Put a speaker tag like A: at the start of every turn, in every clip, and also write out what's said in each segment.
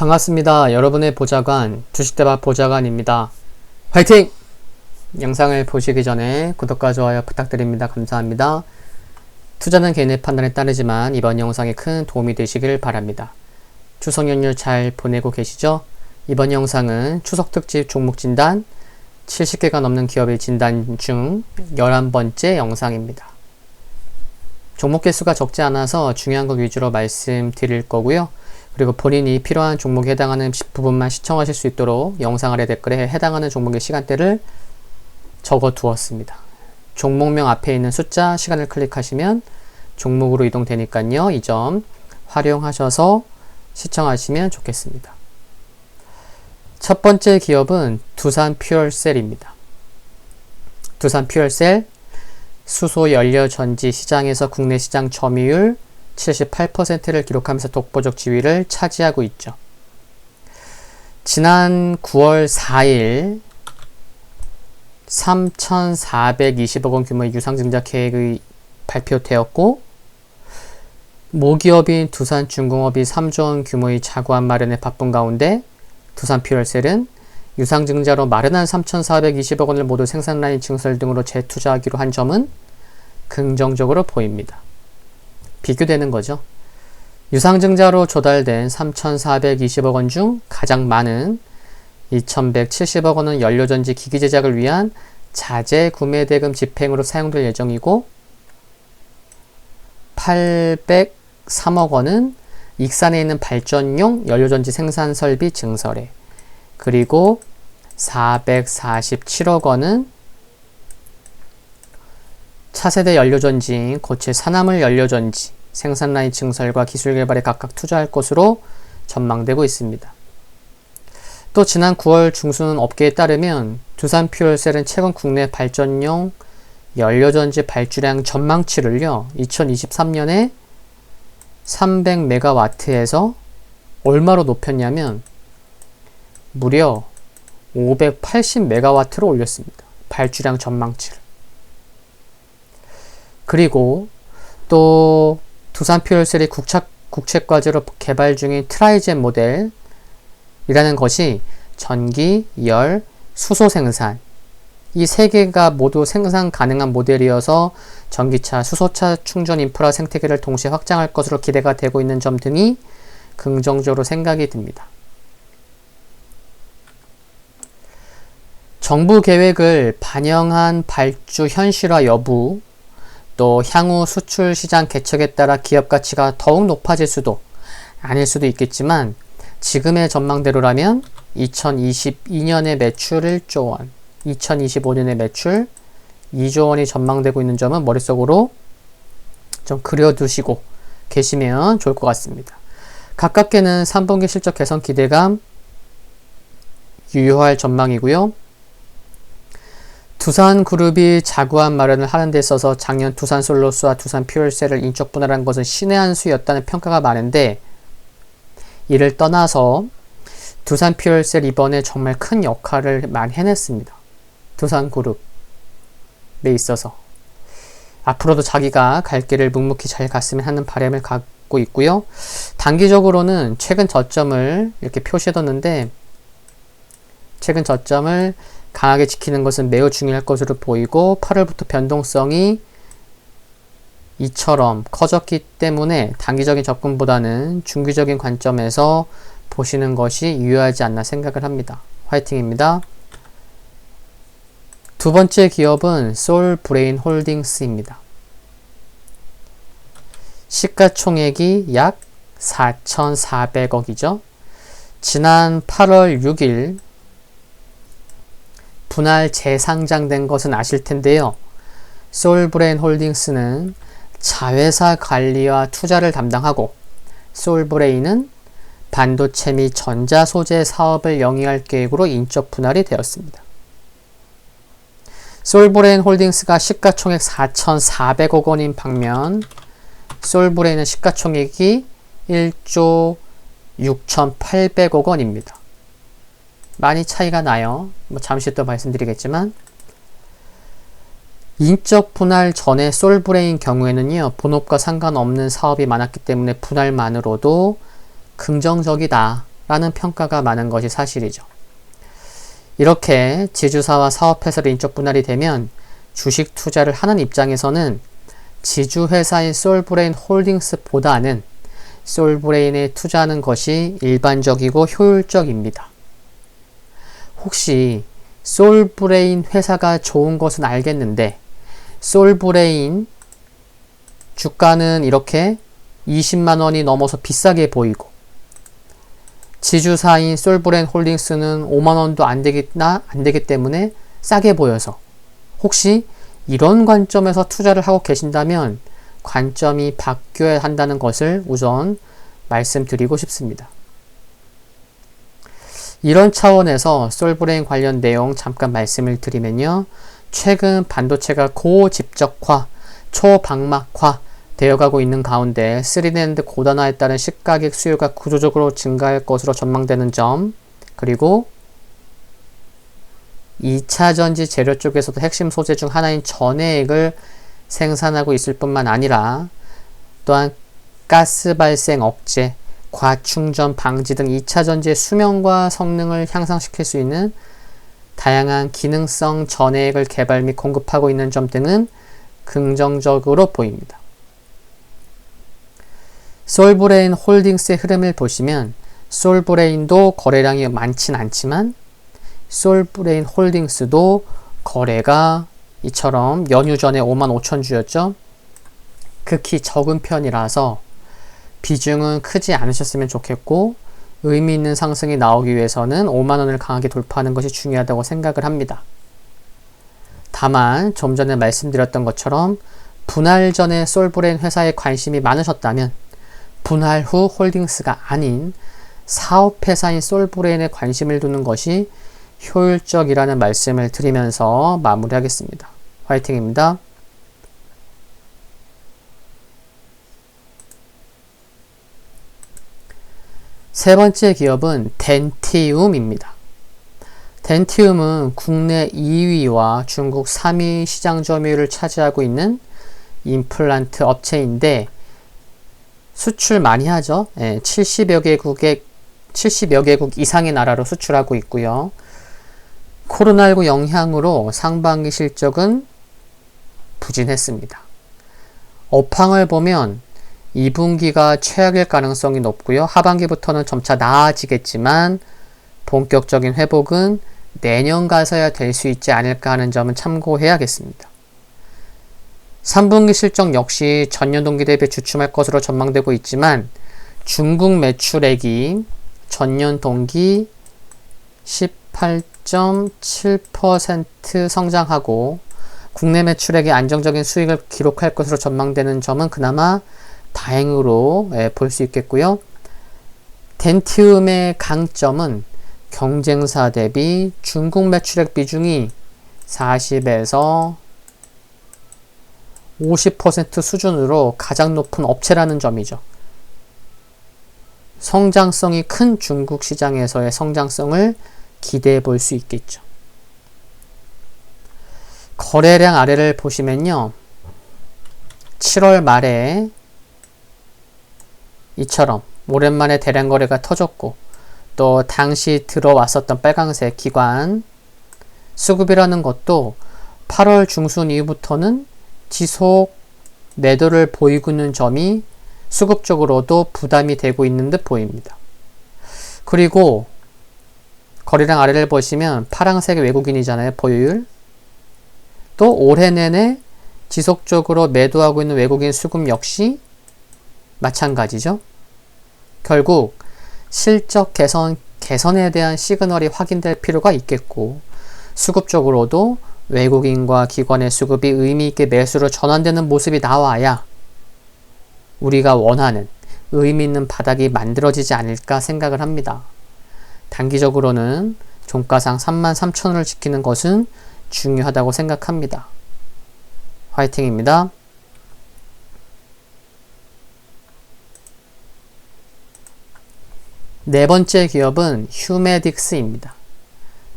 A: 반갑습니다. 여러분의 보좌관, 주식대박 보좌관입니다. 화이팅! 영상을 보시기 전에 구독과 좋아요 부탁드립니다. 감사합니다. 투자는 개인의 판단에 따르지만 이번 영상이 큰 도움이 되시길 바랍니다. 추석 연휴 잘 보내고 계시죠? 이번 영상은 추석 특집 종목 진단, 70개가 넘는 기업의 진단 중 11번째 영상입니다. 종목 개수가 적지 않아서 중요한 것 위주로 말씀드릴 거고요. 그리고 본인이 필요한 종목에 해당하는 부분만 시청하실 수 있도록 영상 아래 댓글에 해당하는 종목의 시간대를 적어 두었습니다. 종목명 앞에 있는 숫자, 시간을 클릭하시면 종목으로 이동되니까요. 이 점 활용하셔서 시청하시면 좋겠습니다. 첫 번째 기업은 두산 퓨얼셀입니다. 두산 퓨얼셀 수소 연료 전지 시장에서 국내 시장 점유율 78%를 기록하면서 독보적 지위를 차지하고 있죠. 지난 9월 4일 3,420억 원 규모의 유상증자 계획이 발표되었고, 모기업인 두산중공업이 3조 원 규모의 자구안 마련에 바쁜 가운데 두산퓨얼셀은 유상증자로 마련한 3,420억 원을 모두 생산라인 증설 등으로 재투자하기로 한 점은 긍정적으로 보입니다. 비교되는 거죠. 유상증자로 조달된 3,420억 원 중 가장 많은 2,170억 원은 연료전지 기기 제작을 위한 자재 구매 대금 집행으로 사용될 예정이고, 803억 원은 익산에 있는 발전용 연료전지 생산 설비 증설에, 그리고 447억 원은 차세대 연료전지인 고체 산화물 연료전지 생산라인 증설과 기술 개발에 각각 투자할 것으로 전망되고 있습니다. 또 지난 9월 중순 업계에 따르면 두산퓨얼셀은 최근 국내 발전용 연료전지 발주량 전망치를요, 2023년에 300메가와트에서 얼마로 높였냐면 무려 580메가와트로 올렸습니다. 발주량 전망치를. 그리고 또 두산퓨얼셀이 국책과제로 개발 중인 트라이젠 모델이라는 것이 전기, 열, 수소 생산, 이 세 개가 모두 생산 가능한 모델이어서 전기차, 수소차 충전 인프라 생태계를 동시에 확장할 것으로 기대가 되고 있는 점 등이 긍정적으로 생각이 듭니다. 정부 계획을 반영한 발주 현실화 여부, 또 향후 수출 시장 개척에 따라 기업 가치가 더욱 높아질 수도 아닐 수도 있겠지만, 지금의 전망대로라면 2022년의 매출 1조 원, 2025년의 매출 2조 원이 전망되고 있는 점은 머릿속으로 좀 그려두시고 계시면 좋을 것 같습니다. 가깝게는 3분기 실적 개선 기대감 유효할 전망이고요. 두산그룹이 자구안 마련을 하는 데 있어서 작년 두산솔로스와 두산퓨얼셀을 인적 분할한 것은 신의 한 수였다는 평가가 많은데, 이를 떠나서 두산퓨얼셀 이번에 정말 큰 역할을 많이 해냈습니다. 두산그룹에 있어서 앞으로도 자기가 갈 길을 묵묵히 잘 갔으면 하는 바람을 갖고 있고요. 단기적으로는 최근 저점을 이렇게 표시해뒀는데, 최근 저점을 강하게 지키는 것은 매우 중요할 것으로 보이고, 8월부터 변동성이 이처럼 커졌기 때문에 단기적인 접근보다는 중기적인 관점에서 보시는 것이 유효하지 않나 생각을 합니다. 화이팅입니다. 두 번째 기업은 솔브레인홀딩스입니다. 시가총액이 약 4,400억이죠. 지난 8월 6일 분할 재상장된 것은 아실 텐데요. 솔브레인홀딩스는 자회사 관리와 투자를 담당하고, 솔브레인은 반도체 및 전자소재 사업을 영위할 계획으로 인적 분할이 되었습니다. 솔브레인홀딩스가 시가총액 4,400억 원인 반면, 솔브레인은 시가총액이 1조 6,800억 원입니다. 많이 차이가 나요. 잠시 또 말씀드리겠지만, 인적 분할 전에 솔브레인 경우에는요, 본업과 상관없는 사업이 많았기 때문에 분할만으로도 긍정적이다 라는 평가가 많은 것이 사실이죠. 이렇게 지주사와 사업회사로 인적 분할이 되면 주식 투자를 하는 입장에서는 지주회사인 솔브레인 홀딩스보다는 솔브레인에 투자하는 것이 일반적이고 효율적입니다. 혹시 솔브레인 회사가 좋은 것은 알겠는데 솔브레인 주가는 이렇게 20만원이 넘어서 비싸게 보이고 지주사인 솔브레인 홀딩스는 5만원도 안 되기 때문에 싸게 보여서 혹시 이런 관점에서 투자를 하고 계신다면 관점이 바뀌어야 한다는 것을 우선 말씀드리고 싶습니다. 이런 차원에서 솔브레인 관련 내용 잠깐 말씀을 드리면요. 최근 반도체가 고집적화, 초방막화 되어가고 있는 가운데 3D 고단화에 따른 시가격 수요가 구조적으로 증가할 것으로 전망되는 점, 그리고 2차전지 재료 쪽에서도 핵심 소재 중 하나인 전해액을 생산하고 있을 뿐만 아니라 또한 가스 발생 억제, 과충전 방지 등 2차전지의 수명과 성능을 향상시킬 수 있는 다양한 기능성 전해액을 개발 및 공급하고 있는 점 등은 긍정적으로 보입니다. 솔브레인 홀딩스의 흐름을 보시면 솔브레인도 거래량이 많진 않지만 솔브레인 홀딩스도 거래가 이처럼 연휴 전에 55,000주였죠. 극히 적은 편이라서 비중은 크지 않으셨으면 좋겠고 의미 있는 상승이 나오기 위해서는 5만원을 강하게 돌파하는 것이 중요하다고 생각을 합니다. 다만 좀 전에 말씀드렸던 것처럼 분할 전에 솔브레인 회사에 관심이 많으셨다면 분할 후 홀딩스가 아닌 사업회사인 솔브레인에 관심을 두는 것이 효율적이라는 말씀을 드리면서 마무리하겠습니다. 화이팅입니다. 세 번째 기업은 덴티움입니다. 덴티움은 국내 2위와 중국 3위 시장 점유율을 차지하고 있는 임플란트 업체인데 수출 많이 하죠. 70여 개국 이상의 나라로 수출하고 있고요. 코로나19 영향으로 상반기 실적은 부진했습니다. 업황을 보면 2분기가 최악일 가능성이 높고요. 하반기부터는 점차 나아지겠지만 본격적인 회복은 내년 가서야 될 수 있지 않을까 하는 점은 참고해야겠습니다. 3분기 실적 역시 전년 동기 대비 주춤할 것으로 전망되고 있지만 중국 매출액이 전년 동기 18.7% 성장하고 국내 매출액이 안정적인 수익을 기록할 것으로 전망되는 점은 그나마 다행으로 볼 수 있겠고요. 덴티움의 강점은 경쟁사 대비 중국 매출액 비중이 40에서 50% 수준으로 가장 높은 업체라는 점이죠. 성장성이 큰 중국 시장에서의 성장성을 기대해 볼 수 있겠죠. 거래량 아래를 보시면요. 7월 말에 이처럼 오랜만에 대량 거래가 터졌고 또 당시 들어왔었던 빨강색 기관 수급이라는 것도 8월 중순 이후부터는 지속 매도를 보이고 있는 점이 수급적으로도 부담이 되고 있는 듯 보입니다. 그리고 거래량 아래를 보시면 파란색의 외국인이잖아요. 보유율. 또 올해 내내 지속적으로 매도하고 있는 외국인 수급 역시 마찬가지죠. 결국 실적 개선에 대한 시그널이 확인될 필요가 있겠고 수급적으로도 외국인과 기관의 수급이 의미있게 매수로 전환되는 모습이 나와야 우리가 원하는 의미있는 바닥이 만들어지지 않을까 생각을 합니다. 단기적으로는 종가상 33,000원을 지키는 것은 중요하다고 생각합니다. 화이팅입니다. 네 번째 기업은 휴메딕스입니다.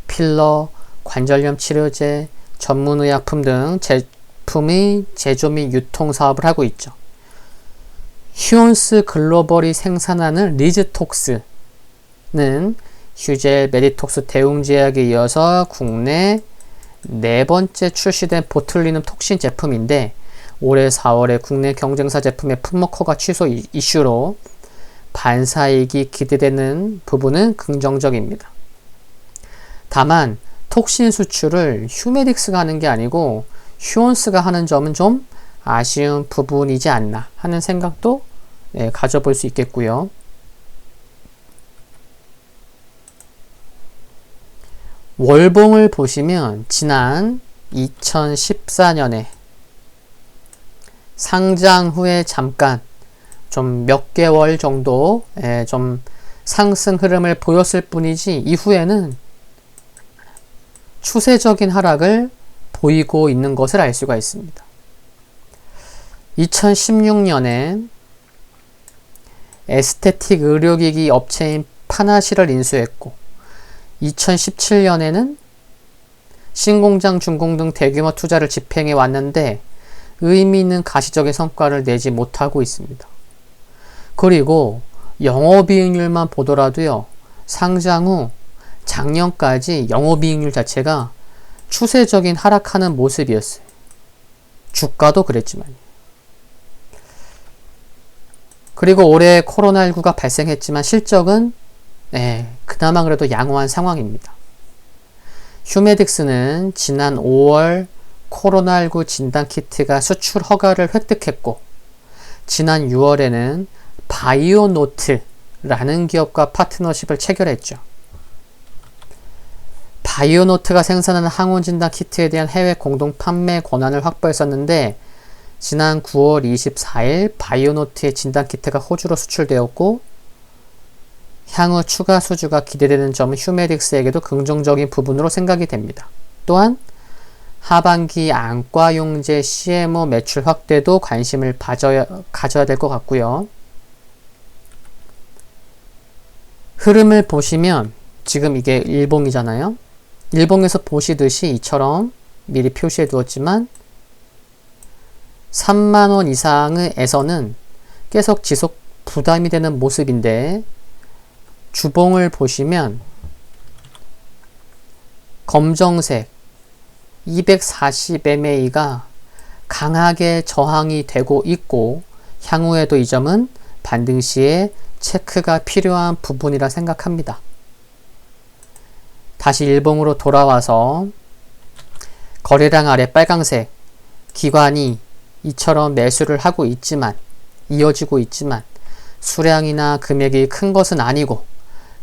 A: 필러, 관절염 치료제, 전문의약품 등 제품의 제조 및 유통 사업을 하고 있죠. 휴온스 글로벌이 생산하는 리즈톡스, 휴젤 메디톡스 대웅제약에 이어서 국내 네 번째 출시된 보툴리눔 톡신 제품인데 올해 4월에 국내 경쟁사 제품의 품목 허가 취소 이슈로 반사이익이 기대되는 부분은 긍정적입니다. 다만 톡신 수출을 휴메딕스가 하는 게 아니고 휴온스가 하는 점은 좀 아쉬운 부분이지 않나 하는 생각도 가져볼 수 있겠고요. 월봉을 보시면 지난 2014년에 상장 후에 잠깐 좀 몇 개월 정도 좀 상승 흐름을 보였을 뿐이지 이후에는 추세적인 하락을 보이고 있는 것을 알 수가 있습니다. 2016년에 에스테틱 의료기기 업체인 파나시를 인수했고 2017년에는 신공장, 준공 등 대규모 투자를 집행해 왔는데 의미 있는 가시적인 성과를 내지 못하고 있습니다. 그리고 영업이익률만 보더라도요. 상장 후 작년까지 영업이익률 자체가 추세적인 하락하는 모습이었어요. 주가도 그랬지만요. 그리고 올해 코로나19가 발생했지만 실적은 그나마 그래도 양호한 상황입니다. 휴메딕스는 지난 5월 코로나19 진단키트가 수출 허가를 획득했고 지난 6월에는 바이오노트라는 기업과 파트너십을 체결했죠. 바이오노트가 생산하는 항원 진단 키트에 대한 해외 공동 판매 권한을 확보했었는데 지난 9월 24일 바이오노트의 진단 키트가 호주로 수출되었고 향후 추가 수주가 기대되는 점은 휴메딕스에게도 긍정적인 부분으로 생각이 됩니다. 또한 하반기 안과용제 CMO 매출 확대도 관심을 가져야 될 것 같고요. 흐름을 보시면 지금 이게 일봉이잖아요. 일봉에서 보시듯이 이처럼 미리 표시해 두었지만 3만원 이상에서는 계속 지속 부담이 되는 모습인데 주봉을 보시면 검정색 240MA가 강하게 저항이 되고 있고 향후에도 이 점은 반등 시에 체크가 필요한 부분이라 생각합니다. 다시 일봉으로 돌아와서 거래량 아래 빨강색 기관이 이처럼 매수를 하고 있지만 이어지고 있지만 수량이나 금액이 큰 것은 아니고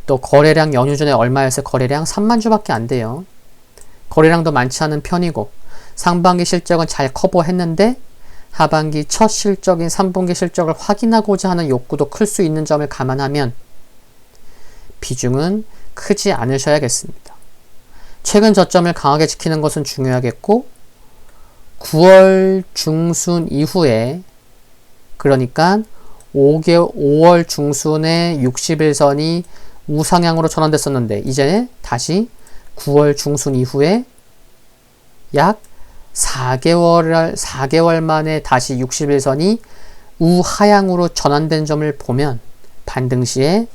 A: 또 거래량 연휴 전에 얼마였어요? 거래량 3만 주밖에 안 돼요. 거래량도 많지 않은 편이고 상반기 실적은 잘 커버했는데 하반기 첫 실적인 3분기 실적을 확인하고자 하는 욕구도 클 수 있는 점을 감안하면 비중은 크지 않으셔야겠습니다. 최근 저점을 강하게 지키는 것은 중요하겠고 9월 중순 이후에 그러니까 5월 중순에 60일선이 우상향으로 전환됐었는데 이제 다시 9월 중순 이후에 약 4개월 만에 다시 60일선이 우하향으로 전환된 점을 보면 반등 시에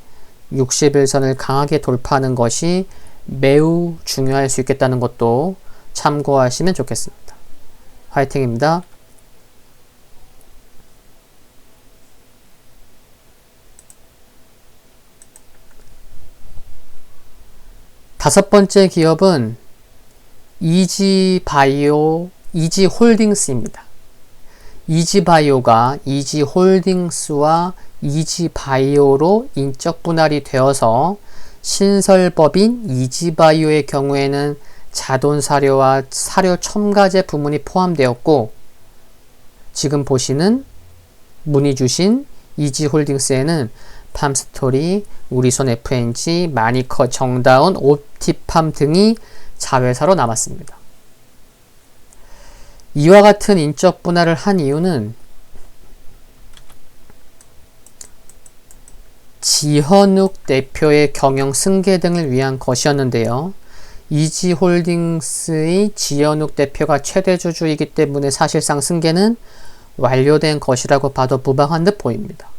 A: 60일선을 강하게 돌파하는 것이 매우 중요할 수 있겠다는 것도 참고하시면 좋겠습니다. 화이팅입니다. 다섯 번째 기업은 이지홀딩스입니다. 이지바이오가 이지홀딩스와 이지바이오로 인적 분할이 되어서 신설법인 이지바이오의 경우에는 자돈 사료와 사료 첨가제 부문이 포함되었고 지금 보시는 문의 주신 이지홀딩스에는 팜스토리, 우리손 FNG, 마니커, 정다운, 옵티팜 등이 자회사로 남았습니다. 이와 같은 인적 분할을 한 이유는 지현욱 대표의 경영 승계 등을 위한 것이었는데요. 이지홀딩스의 지현욱 대표가 최대 주주이기 때문에 사실상 승계는 완료된 것이라고 봐도 무방한 듯 보입니다.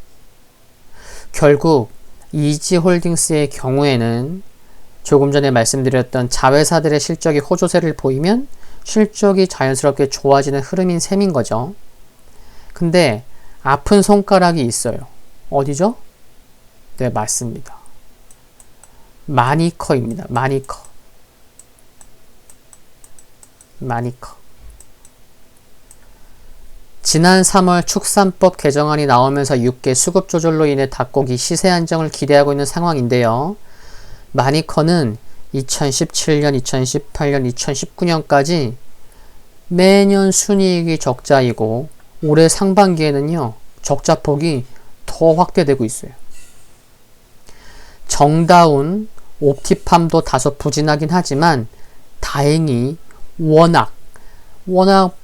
A: 결국 이지홀딩스의 경우에는 조금 전에 말씀드렸던 자회사들의 실적이 호조세를 보이면 실적이 자연스럽게 좋아지는 흐름인 셈인 거죠. 근데 아픈 손가락이 있어요. 어디죠? 네, 맞습니다. 마니커입니다. 마니커. 지난 3월 축산법 개정안이 나오면서 6개 수급 조절로 인해 닭고기 시세 안정을 기대하고 있는 상황인데요. 마니커는 2017년, 2018년, 2019년까지 매년 순이익이 적자이고 올해 상반기에는요, 적자폭이 더 확대되고 있어요. 정다운, 옵티팜도 다소 부진하긴 하지만 다행히 워낙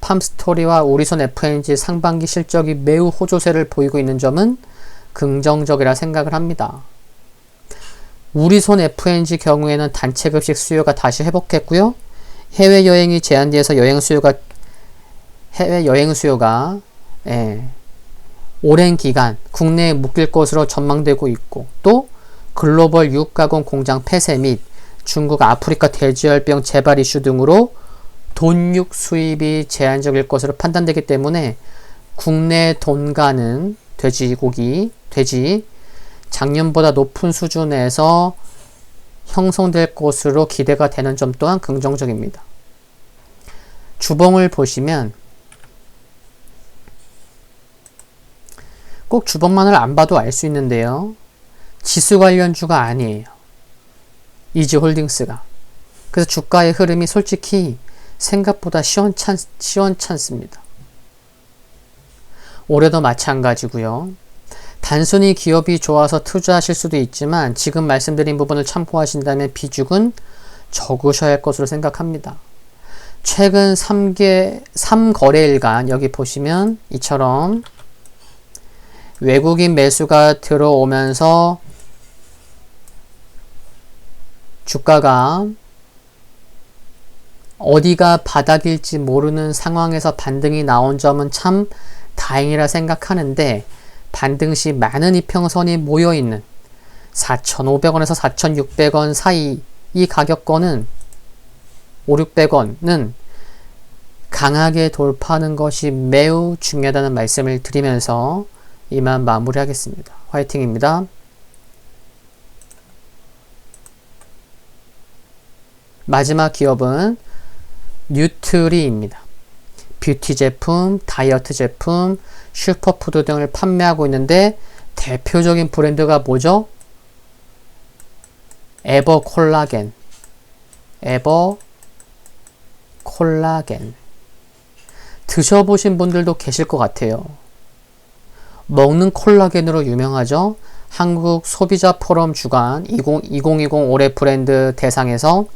A: 팜스토리와 우리손 F&G 상반기 실적이 매우 호조세를 보이고 있는 점은 긍정적이라 생각을 합니다. 우리손 F&G 경우에는 단체급식 수요가 다시 회복했고요. 해외여행이 제한되어서 해외여행 수요가 오랜 기간 국내에 묶일 것으로 전망되고 있고, 또 글로벌 육가공 공장 폐쇄 및 중국 아프리카 돼지열병 재발 이슈 등으로 돈육 수입이 제한적일 것으로 판단되기 때문에 국내 돈가는 돼지 작년보다 높은 수준에서 형성될 것으로 기대가 되는 점 또한 긍정적입니다. 주봉을 보시면 꼭 주봉만을 안 봐도 알 수 있는데요. 지수 관련주가 아니에요. 이지홀딩스가. 그래서 주가의 흐름이 솔직히 생각보다 시원찮습니다. 올해도 마찬가지고요. 단순히 기업이 좋아서 투자하실 수도 있지만 지금 말씀드린 부분을 참고하신다면 비중은 적으셔야 할 것으로 생각합니다. 최근 3거래일간 여기 보시면 이처럼 외국인 매수가 들어오면서 주가가 어디가 바닥일지 모르는 상황에서 반등이 나온 점은 참 다행이라 생각하는데, 반등 시 많은 이평선이 모여있는 4,500원에서 4,600원 사이 이 가격권은 5,600원은 강하게 돌파하는 것이 매우 중요하다는 말씀을 드리면서 이만 마무리하겠습니다. 화이팅입니다. 마지막 기업은 뉴트리입니다. 뷰티 제품, 다이어트 제품, 슈퍼푸드 등을 판매하고 있는데 대표적인 브랜드가 뭐죠? 에버콜라겐. 드셔보신 분들도 계실 것 같아요. 먹는 콜라겐으로 유명하죠? 한국 소비자 포럼 주간 2020 올해 브랜드 대상에서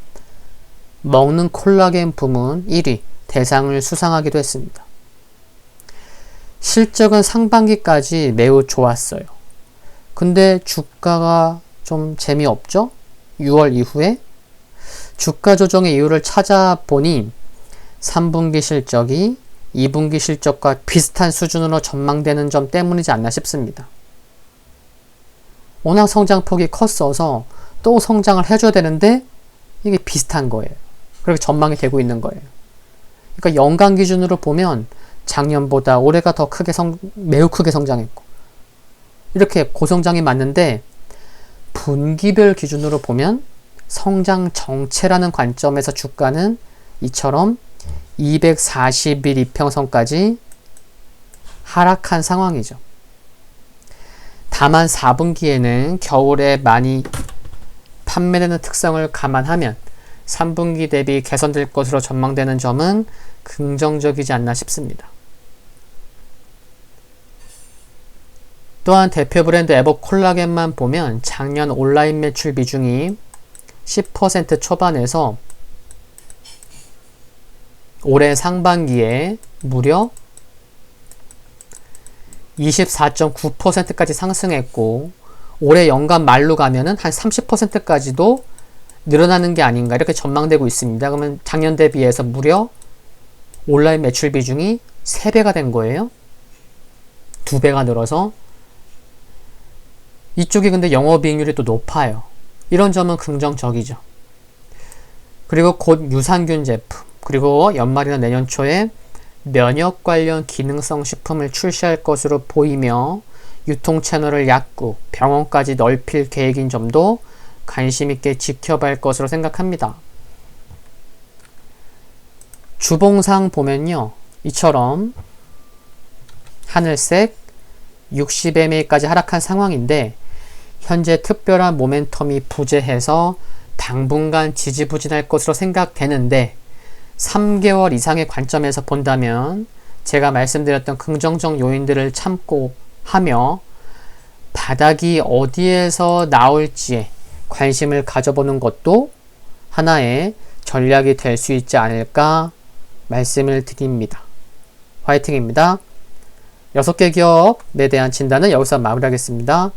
A: 먹는 콜라겐 부문 1위 대상을 수상하기도 했습니다. 실적은 상반기까지 매우 좋았어요. 근데 주가가 좀 재미없죠? 6월 이후에 주가 조정의 이유를 찾아보니 3분기 실적이 2분기 실적과 비슷한 수준으로 전망되는 점 때문이지 않나 싶습니다. 워낙 성장폭이 컸어서 또 성장을 해줘야 되는데 이게 비슷한 거예요. 그렇게 전망이 되고 있는 거예요. 그러니까 연간 기준으로 보면 작년보다 올해가 더 매우 크게 성장했고, 이렇게 고성장이 맞는데 분기별 기준으로 보면 성장 정체라는 관점에서 주가는 이처럼 240일 이평선까지 하락한 상황이죠. 다만 4분기에는 겨울에 많이 판매되는 특성을 감안하면 3분기 대비 개선될 것으로 전망되는 점은 긍정적이지 않나 싶습니다. 또한 대표 브랜드 에버콜라겐만 보면 작년 온라인 매출 비중이 10% 초반에서 올해 상반기에 무려 24.9%까지 상승했고, 올해 연간 말로 가면은 한 30%까지도 늘어나는 게 아닌가 이렇게 전망되고 있습니다. 그러면 작년 대비해서 무려 온라인 매출 비중이 3배가 된 거예요. 2배가 늘어서 이쪽이 근데 영업이익률이 또 높아요. 이런 점은 긍정적이죠. 그리고 곧 유산균 제품, 그리고 연말이나 내년 초에 면역 관련 기능성 식품을 출시할 것으로 보이며 유통 채널을 약국, 병원까지 넓힐 계획인 점도 관심 있게 지켜봐야 할 것으로 생각합니다. 주봉상 보면요. 이처럼 하늘색 60MA까지 하락한 상황인데 현재 특별한 모멘텀이 부재해서 당분간 지지부진할 것으로 생각되는데 3개월 이상의 관점에서 본다면 제가 말씀드렸던 긍정적 요인들을 참고하며 바닥이 어디에서 나올지에 관심을 가져보는 것도 하나의 전략이 될 수 있지 않을까 말씀을 드립니다. 화이팅입니다. 6개 기업에 대한 진단은 여기서 마무리하겠습니다.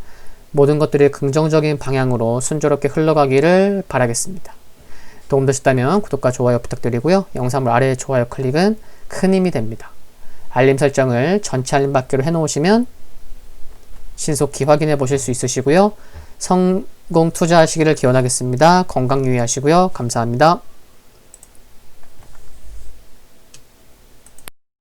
A: 모든 것들이 긍정적인 방향으로 순조롭게 흘러가기를 바라겠습니다. 도움 되셨다면 구독과 좋아요 부탁드리고요. 영상물 아래 좋아요 클릭은 큰 힘이 됩니다. 알림 설정을 전체 알림 받기로 해놓으시면 신속히 확인해 보실 수 있으시고요. 성공 투자하시기를 기원하겠습니다. 건강 유의하시고요. 감사합니다.